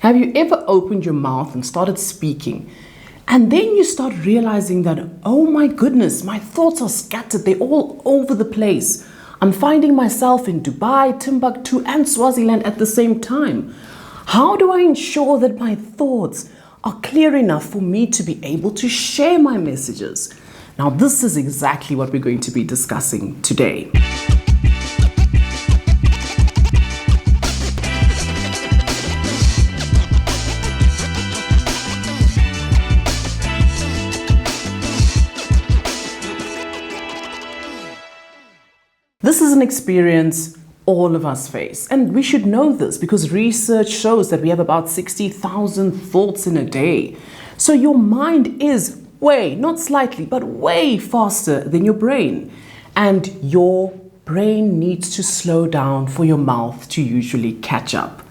Have you ever opened your mouth and started speaking, and then you start realizing that, oh my goodness, my thoughts are scattered, they're all over the place. I'm finding myself in Dubai, Timbuktu, and Swaziland at the same time. How do I ensure that my thoughts are clear enough for me to be able to share my messages? Now, this is exactly what we're going to be discussing today. This is an experience all of us face, and we should know this because research shows that we have about 60,000 thoughts in a day. So your mind is not slightly, but way faster than your brain. And your brain needs to slow down for your mouth to usually catch up.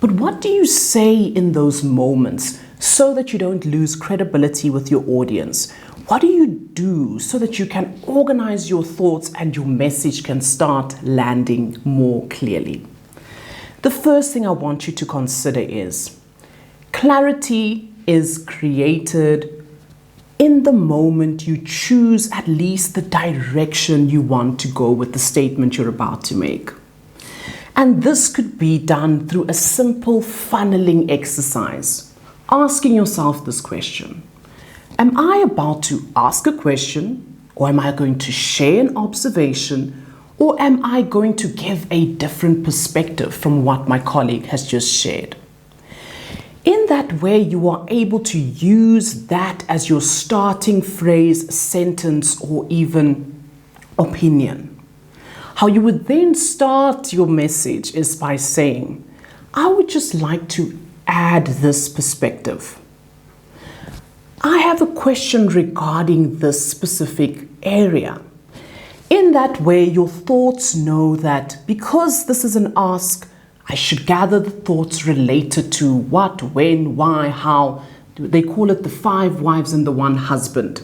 But what do you say in those moments so that you don't lose credibility with your audience? What do you do so that you can organize your thoughts and your message can start landing more clearly? The first thing I want you to consider is clarity is created in the moment you choose at least the direction you want to go with the statement you're about to make. And this could be done through a simple funneling exercise, asking yourself this question. Am I about to ask a question, or am I going to share an observation, or am I going to give a different perspective from what my colleague has just shared? In that way, you are able to use that as your starting phrase, sentence, or even opinion. How you would then start your message is by saying, I would just like to add this perspective. I have a question regarding this specific area. In that way, your thoughts know that because this is an ask, I should gather the thoughts related to what, when, why, how. They call it the 5 wives and the 1 husband.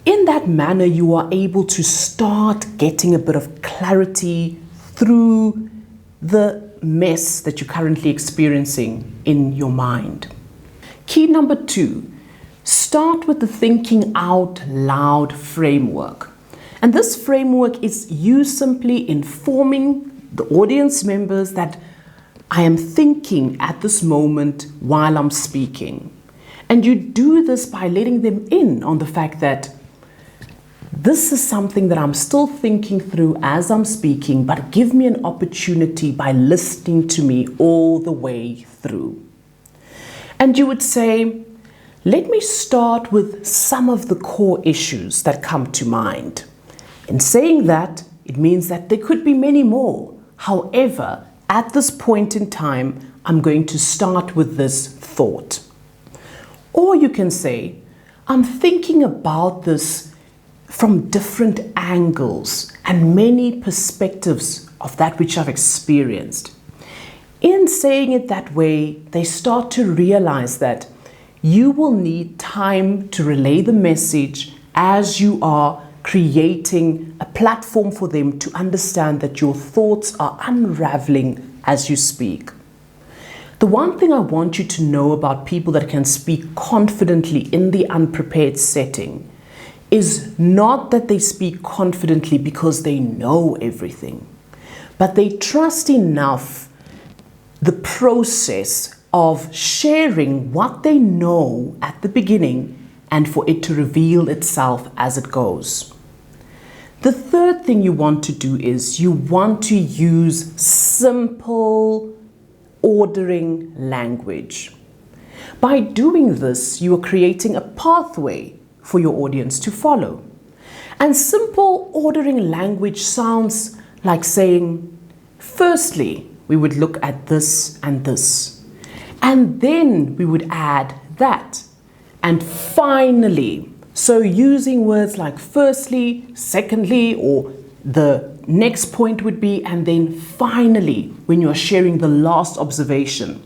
In that manner, you are able to start getting a bit of clarity through the mess that you're currently experiencing in your mind. Key number 2. Start with the thinking out loud framework. And this framework is you simply informing the audience members that I am thinking at this moment while I'm speaking. And you do this by letting them in on the fact that this is something that I'm still thinking through as I'm speaking, but give me an opportunity by listening to me all the way through. And you would say, let me start with some of the core issues that come to mind. In saying that, it means that there could be many more. However, at this point in time, I'm going to start with this thought. Or you can say, I'm thinking about this from different angles and many perspectives of that which I've experienced. In saying it that way, they start to realize that you will need time to relay the message as you are creating a platform for them to understand that your thoughts are unraveling as you speak. The one thing I want you to know about people that can speak confidently in the unprepared setting is not that they speak confidently because they know everything, but they trust enough the process of sharing what they know at the beginning and for it to reveal itself as it goes. The third thing you want to do is you want to use simple ordering language. By doing this, you are creating a pathway for your audience to follow. And simple ordering language sounds like saying, firstly, we would look at this and this. And then we would add that. And finally, so using words like firstly, secondly, or the next point would be, and then finally, when you're sharing the last observation.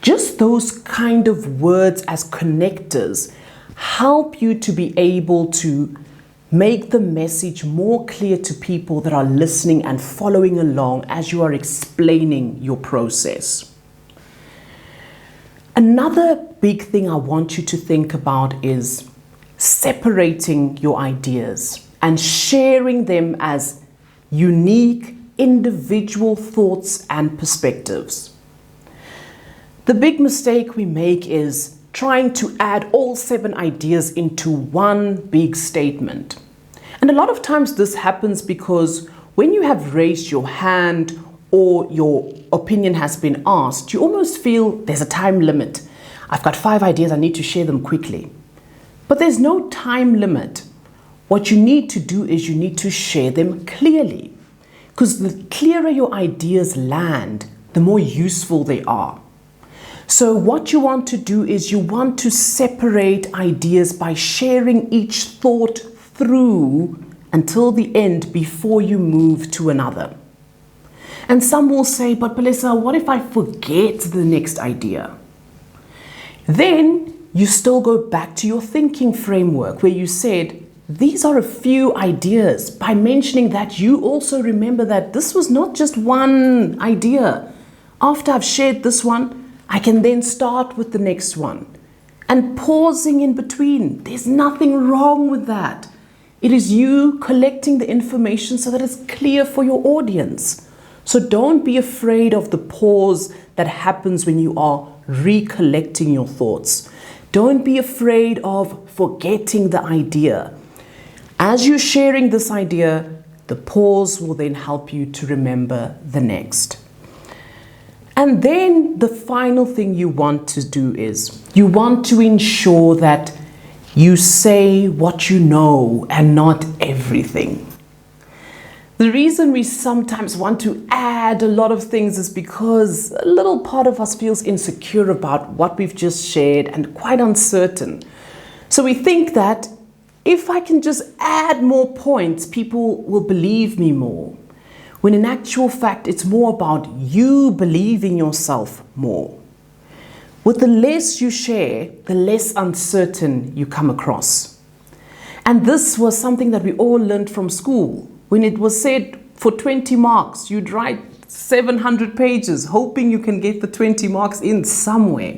Just those kind of words as connectors help you to be able to make the message more clear to people that are listening and following along as you are explaining your process. Another big thing I want you to think about is separating your ideas and sharing them as unique individual thoughts and perspectives. The big mistake we make is trying to add all 7 ideas into one big statement. And a lot of times this happens because when you have raised your hand or your opinion has been asked, you almost feel there's a time limit. I've got 5 ideas, I need to share them quickly. But there's no time limit. What you need to do is you need to share them clearly. Because the clearer your ideas land, the more useful they are. So what you want to do is you want to separate ideas by sharing each thought through until the end before you move to another. And some will say, but Palesa, what if I forget the next idea? Then you still go back to your thinking framework where you said, these are a few ideas. By mentioning that, you also remember that this was not just one idea. After I've shared this one, I can then start with the next one. And pausing in between, there's nothing wrong with that. It is you collecting the information so that it's clear for your audience. So don't be afraid of the pause that happens when you are recollecting your thoughts. Don't be afraid of forgetting the idea. As you're sharing this idea, the pause will then help you to remember the next. And then the final thing you want to do is you want to ensure that you say what you know and not everything. The reason we sometimes want to add a lot of things is because a little part of us feels insecure about what we've just shared and quite uncertain. So we think that if I can just add more points, people will believe me more. When in actual fact, it's more about you believing yourself more. With the less you share, the less uncertain you come across. And this was something that we all learned from school. When it was said for 20 marks, you'd write 700 pages, hoping you can get the 20 marks in somewhere.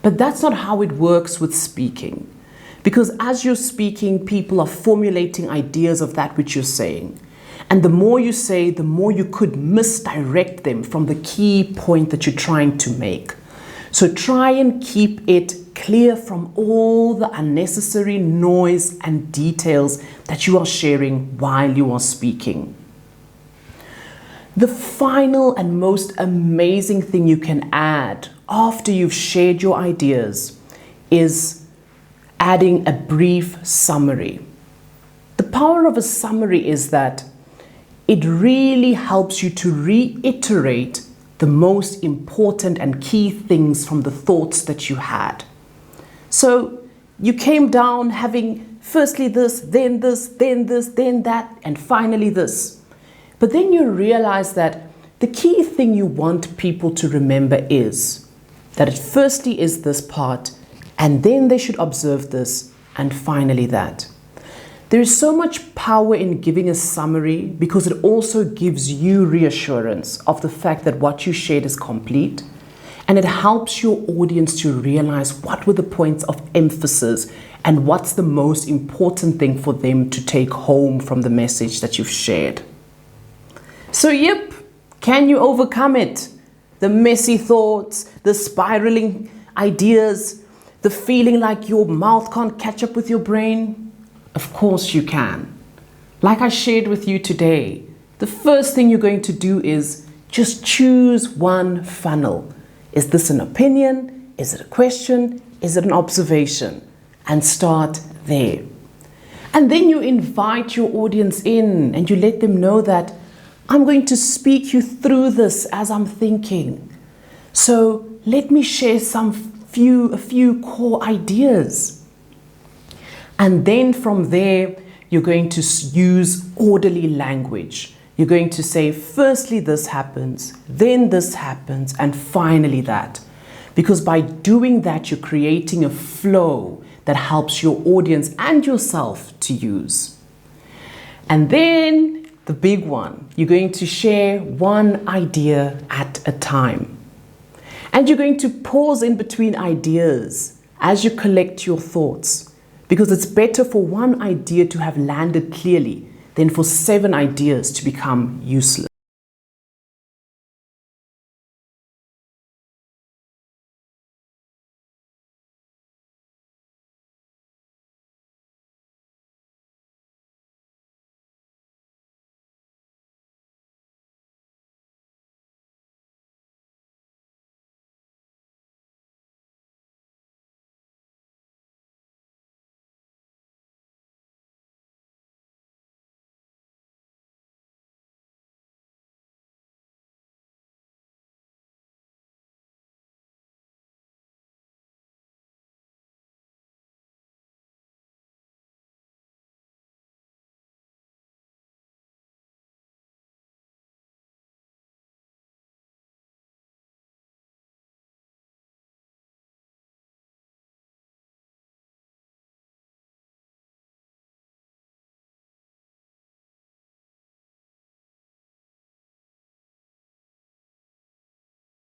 But that's not how it works with speaking. Because as you're speaking, people are formulating ideas of that which you're saying. And the more you say, the more you could misdirect them from the key point that you're trying to make. So try and keep it clear from all the unnecessary noise and details that you are sharing while you are speaking. The final and most amazing thing you can add after you've shared your ideas is adding a brief summary. The power of a summary is that it really helps you to reiterate the most important and key things from the thoughts that you had. So you came down having firstly this, then this, then this, then that, and finally this. But then you realize that the key thing you want people to remember is that it firstly is this part, and then they should observe this, and finally that. There is so much power in giving a summary because it also gives you reassurance of the fact that what you shared is complete, and it helps your audience to realize what were the points of emphasis and what's the most important thing for them to take home from the message that you've shared. So yep, can you overcome it? The messy thoughts, the spiraling ideas, the feeling like your mouth can't catch up with your brain? Of course you can. Like I shared with you today, the first thing you're going to do is just choose one funnel. Is this an opinion? Is it a question? Is it an observation? And start there. And then you invite your audience in and you let them know that I'm going to speak you through this as I'm thinking. So let me share a few core ideas. And then from there, you're going to use orderly language. You're going to say, firstly, this happens, then this happens, and finally that. Because by doing that, you're creating a flow that helps your audience and yourself to use. And then the big one, you're going to share one idea at a time. And you're going to pause in between ideas as you collect your thoughts, because it's better for one idea to have landed clearly than for 7 ideas to become useless.